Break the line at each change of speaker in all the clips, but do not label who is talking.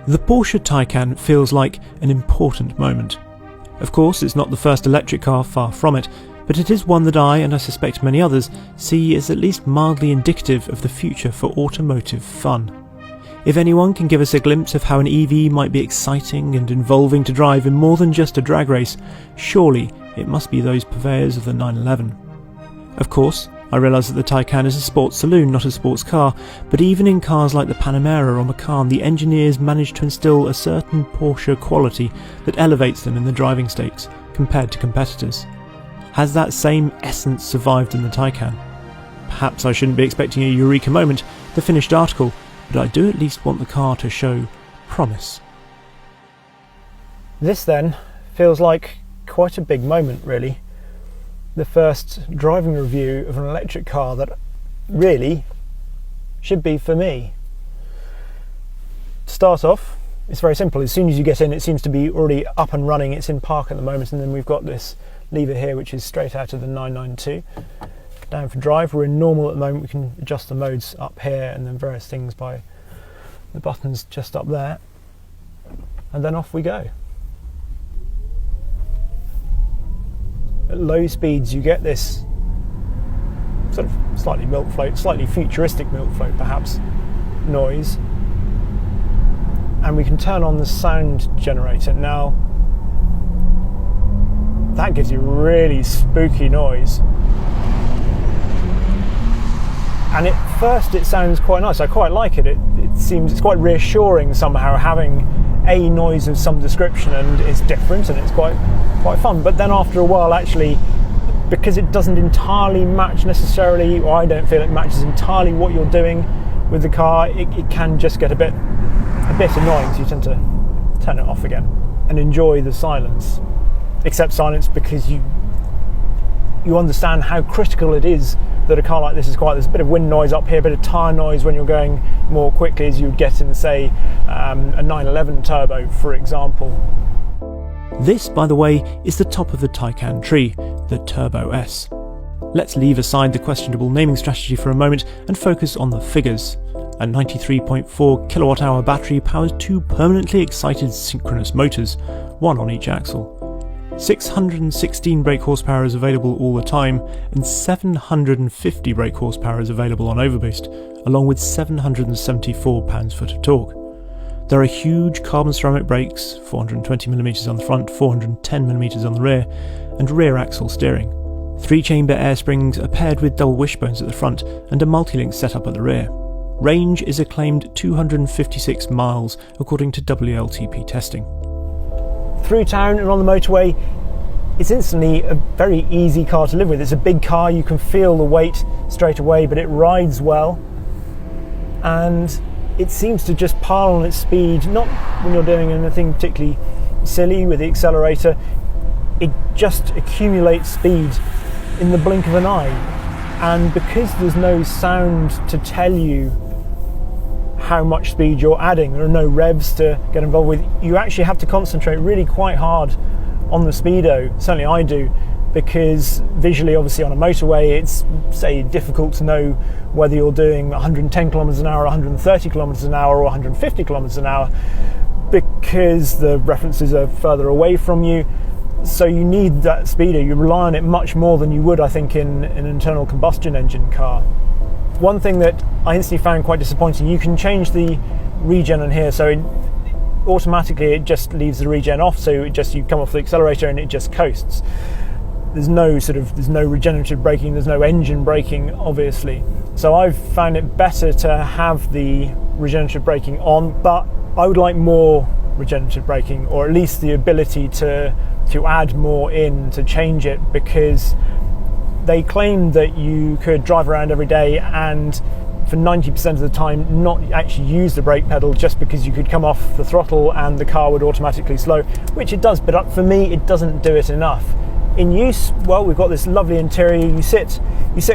The Porsche Taycan feels like an important moment. Of course, it's not the first electric car, far from it, but it is one that I, and I suspect many others, see as at least mildly indicative of the future for automotive fun. If anyone can give us a glimpse of how an EV might be exciting and involving to drive in more than just a drag race, surely it must be those purveyors of the 911. Of course, I realise that the Taycan is a sports saloon, not a sports car, but even in cars like the Panamera or Macan, the engineers manage to instill a certain Porsche quality that elevates them in the driving stakes compared to competitors. Has that same essence survived in the Taycan? Perhaps I shouldn't be expecting a eureka moment, the finished article, but I do at least want the car to show promise. This then feels like quite a big moment, really. The first driving review of an electric car that really should be for me. To start off, it's very simple. As soon as you get in, it seems to be already up and running. It's in park at the moment, and then we've got this lever here which is straight out of the 992. Down for drive, we're in normal at the moment. We can adjust the modes up here and then various things by the buttons just up there, and then off we go. At low speeds you get this sort of slightly milk float, slightly futuristic milk float perhaps, noise, and we can turn on the sound generator. Now that gives you really spooky noise, and at first it sounds quite nice. I quite like it. It seems it's quite reassuring somehow, having a noise of some description, and it's different and it's quite fun. But then after a while, actually, because it doesn't entirely match necessarily, or I don't feel it matches entirely what you're doing with the car, it can just get a bit annoying, so you tend to turn it off again and enjoy the silence. Accept silence because you understand how critical it is that a car like this is quiet. There's a bit of wind noise up here, a bit of tyre noise when you're going more quickly, as you would get in, say, a 911 turbo, for example. This, by the way, is the top of the Taycan tree, the Turbo S. Let's leave aside the questionable naming strategy for a moment and focus on the figures. A 93.4 kilowatt-hour battery powers two permanently excited synchronous motors, one on each axle. 616 brake horsepower is available all the time, and 750 brake horsepower is available on overboost, along with 774 pounds-foot of torque. There are huge carbon ceramic brakes, 420mm on the front, 410mm on the rear, and rear axle steering. 3-chamber air springs are paired with double wishbones at the front and a multi-link setup at the rear. Range is a claimed 256 miles according to WLTP testing. Through town and on the motorway, it's instantly a very easy car to live with. It's a big car, you can feel the weight straight away, but it rides well, and it seems to just pile on its speed, not when you're doing anything particularly silly with the accelerator. It just accumulates speed in the blink of an eye, and because there's no sound to tell you how much speed you're adding, there are no revs to get involved with, you actually have to concentrate really quite hard on the speedo. Certainly I do, because visually, obviously on a motorway, it's, say, difficult to know whether you're doing 110 kilometers an hour, 130 kilometers an hour, or 150 kilometers an hour, because the references are further away from you. So you need that speedo. You rely on it much more than you would, I think, in an internal combustion engine car. One thing that I instantly found quite disappointing, you can change the regen on here, so automatically it just leaves the regen off, so you come off the accelerator and it just coasts. There's no regenerative braking, there's no engine braking, obviously. So I've found it better to have the regenerative braking on, but I would like more regenerative braking, or at least the ability to add more in, to change it, because they claimed that you could drive around every day and for 90% of the time not actually use the brake pedal, just because you could come off the throttle and the car would automatically slow, which it does, but for me it doesn't do it enough. In use, well, we've got this lovely interior. You sit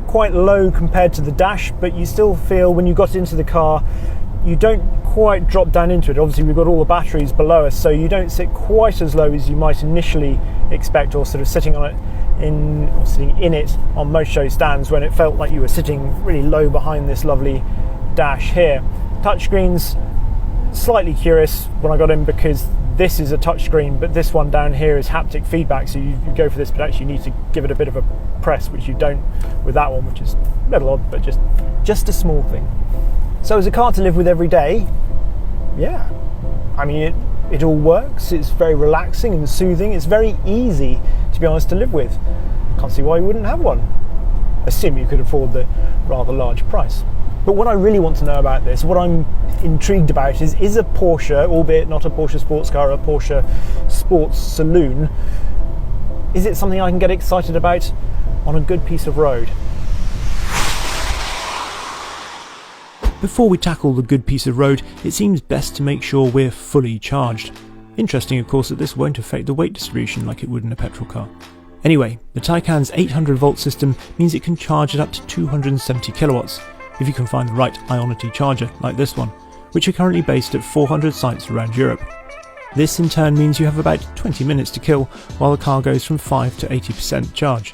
quite low compared to the dash, but you still feel when you got into the car, you don't quite drop down into it. Obviously we've got all the batteries below us, so you don't sit quite as low as you might initially expect, or sort of sitting in it on most show stands, when it felt like you were sitting really low behind this lovely dash here. Touchscreens, Slightly curious when I got in because this is a touchscreen, but this one down here is haptic feedback, so you go for this, but actually you need to give it a bit of a press, which you don't with that one, which is a little odd, but just a small thing. So as a car to live with every day, yeah, I mean it all works. It's very relaxing and soothing. It's very easy, to be honest, to live with. Can't see why you wouldn't have one, assuming you could afford the rather large price. But what I really want to know about this, what I'm intrigued about is a Porsche, albeit not a Porsche sports car, a Porsche sports saloon, is it something I can get excited about on a good piece of road?
Before we tackle the good piece of road, it seems best to make sure we're fully charged. Interesting, of course, that this won't affect the weight distribution like it would in a petrol car. Anyway, the Taycan's 800 volt system means it can charge at up to 270 kilowatts, if you can find the right Ionity charger like this one, which are currently based at 400 sites around Europe. This in turn means you have about 20 minutes to kill while the car goes from 5 to 80% charge.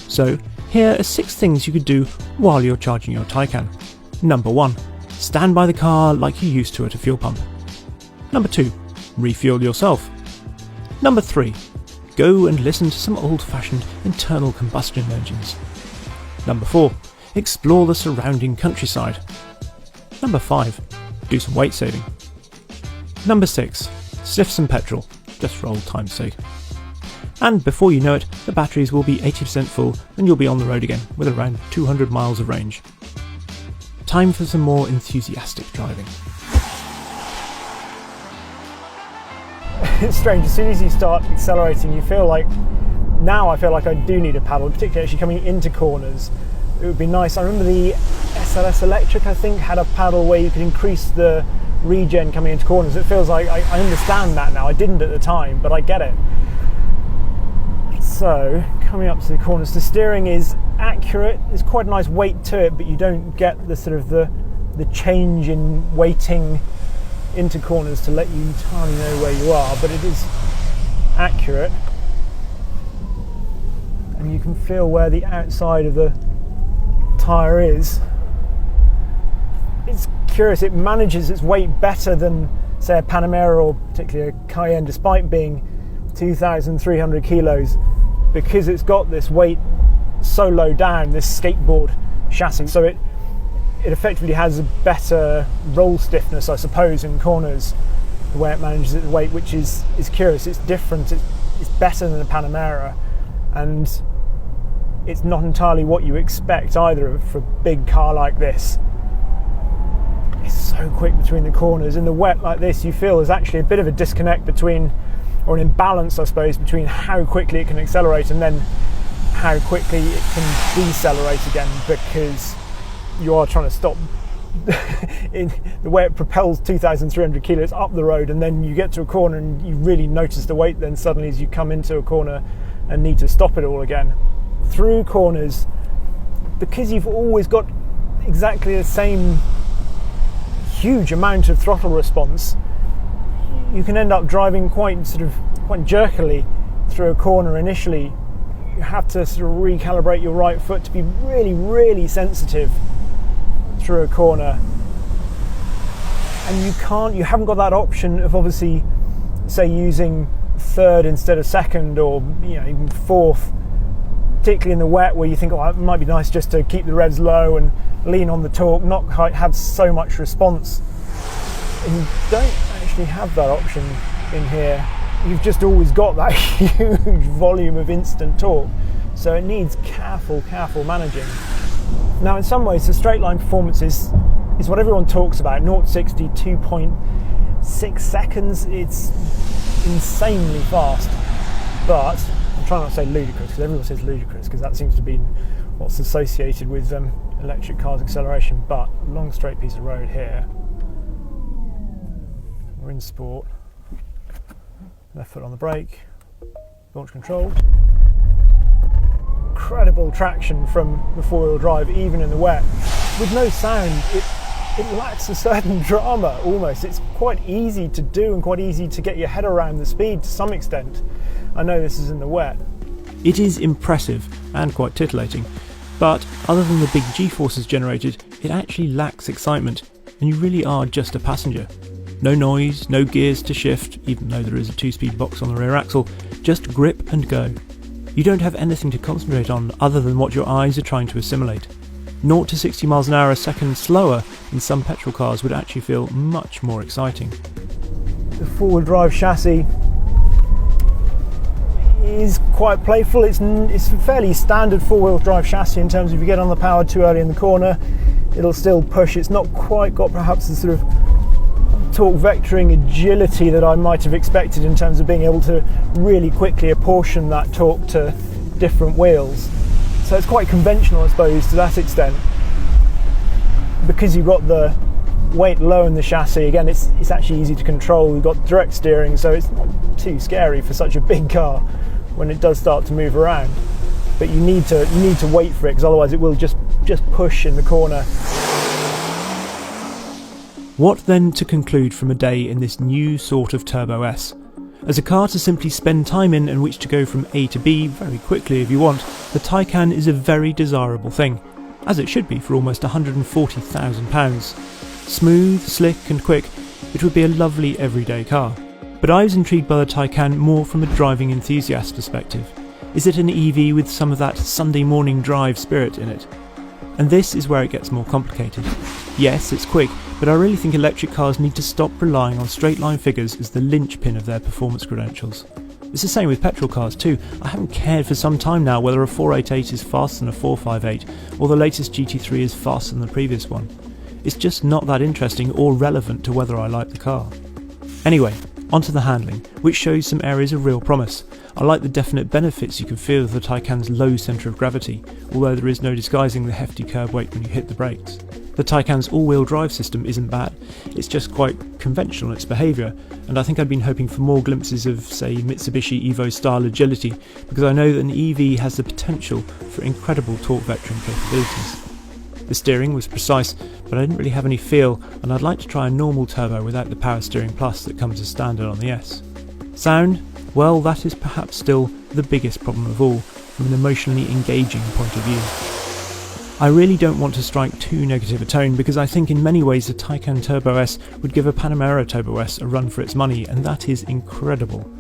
So here are 6 things you could do while you're charging your Taycan. Number 1. Stand by the car like you used to at a fuel pump. Number 2. Refuel yourself. Number 3. Go and listen to some old-fashioned internal combustion engines. Number 4. Explore the surrounding countryside. Number 5. Do some weight saving. Number 6. Sniff some petrol, just for old time's sake. And before you know it, the batteries will be 80% full and you'll be on the road again with around 200 miles of range. Time for some more enthusiastic driving.
It's strange, as soon as you start accelerating you feel like, now I feel like I do need a paddle, particularly actually coming into corners. It would be nice. I remember the SLS Electric, I think, had a paddle where you could increase the regen coming into corners. It feels like I understand that now. I didn't at the time, but I get it. So, coming up to the corners, the steering is accurate. There's quite a nice weight to it, but you don't get the sort of the change in weighting into corners to let you entirely know where you are, but it is accurate. And you can feel where the outside of the tyre is. It's curious, it manages its weight better than say a Panamera or particularly a Cayenne, despite being 2,300 kilos, because it's got this weight so low down, this skateboard chassis, so it effectively has a better roll stiffness, I suppose, in corners, the way it manages its weight, which is curious. It's different, it's better than a Panamera, and it's not entirely what you expect either for a big car like this. It's so quick between the corners. In the wet like this, you feel there's actually a bit of a disconnect between, or an imbalance I suppose, between how quickly it can accelerate and then how quickly it can decelerate again, because you are trying to stop in the way it propels 2,300 kilos up the road, and then you get to a corner and you really notice the weight then suddenly as you come into a corner and need to stop it all again. Through corners, because you've always got exactly the same huge amount of throttle response, you can end up driving quite jerkily through a corner initially. You have to sort of recalibrate your right foot to be really, really sensitive through a corner. And you haven't got that option of obviously, say, using third instead of second, or even fourth, particularly in the wet where you think, oh, it might be nice just to keep the revs low and lean on the torque, not have so much response. And you don't actually have that option in here. You've just always got that huge volume of instant torque, so it needs careful managing. Now in some ways the straight line performance is what everyone talks about. 0 to 60, 2.6 seconds, it's insanely fast, but I'm trying not to say ludicrous, because everyone says ludicrous because that seems to be what's associated with electric cars' acceleration. But long straight piece of road here, we're in sport, left foot on the brake, launch control, incredible traction from the four-wheel drive even in the wet with no sound. It lacks a certain drama almost. It's quite easy to do and quite easy to get your head around the speed to some extent. I know this is in the wet.
It is impressive and quite titillating, but other than the big G-forces generated, it actually lacks excitement, and you really are just a passenger. No noise, no gears to shift, even though there is a 2-speed box on the rear axle, just grip and go. You don't have anything to concentrate on other than what your eyes are trying to assimilate. 0 to 60 miles an hour a second slower than some petrol cars would actually feel much more exciting.
The four-wheel drive chassis is quite playful. It's a fairly standard four-wheel drive chassis in terms of if you get on the power too early in the corner, it'll still push. It's not quite got perhaps the sort of torque vectoring agility that I might have expected in terms of being able to really quickly apportion that torque to different wheels. So it's quite conventional, I suppose, to that extent. Because you've got the weight low in the chassis, again, it's actually easy to control. You've got direct steering, so it's not too scary for such a big car when it does start to move around. But you need to wait for it, because otherwise it will just push in the corner.
What then to conclude from a day in this new sort of Turbo S? As a car to simply spend time in and which to go from A to B very quickly if you want, the Taycan is a very desirable thing, as it should be for almost £140,000. Smooth, slick and quick, it would be a lovely everyday car. But I was intrigued by the Taycan more from a driving enthusiast perspective. Is it an EV with some of that Sunday morning drive spirit in it? And this is where it gets more complicated. Yes, it's quick, but I really think electric cars need to stop relying on straight line figures as the linchpin of their performance credentials. It's the same with petrol cars too. I haven't cared for some time now whether a 488 is faster than a 458 or the latest GT3 is faster than the previous one. It's just not that interesting or relevant to whether I like the car. Anyway, onto the handling, which shows some areas of real promise. I like the definite benefits you can feel of the Taycan's low centre of gravity, although there is no disguising the hefty curb weight when you hit the brakes. The Taycan's all-wheel drive system isn't bad, it's just quite conventional in its behaviour, and I think I'd been hoping for more glimpses of, say, Mitsubishi Evo style agility, because I know that an EV has the potential for incredible torque vectoring capabilities. The steering was precise, but I didn't really have any feel, and I'd like to try a normal turbo without the Power Steering Plus that comes as standard on the S. Sound? Well, that is perhaps still the biggest problem of all, from an emotionally engaging point of view. I really don't want to strike too negative a tone, because I think in many ways the Taycan Turbo S would give a Panamera Turbo S a run for its money, and that is incredible.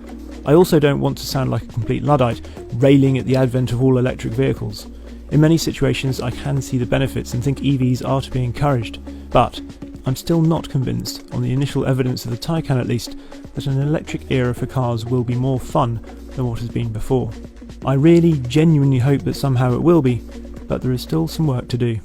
I also don't want to sound like a complete Luddite, railing at the advent of all electric vehicles. In many situations I can see the benefits and think EVs are to be encouraged, but I'm still not convinced, on the initial evidence of the Taycan at least, that an electric era for cars will be more fun than what has been before. I really genuinely hope that somehow it will be, but there is still some work to do.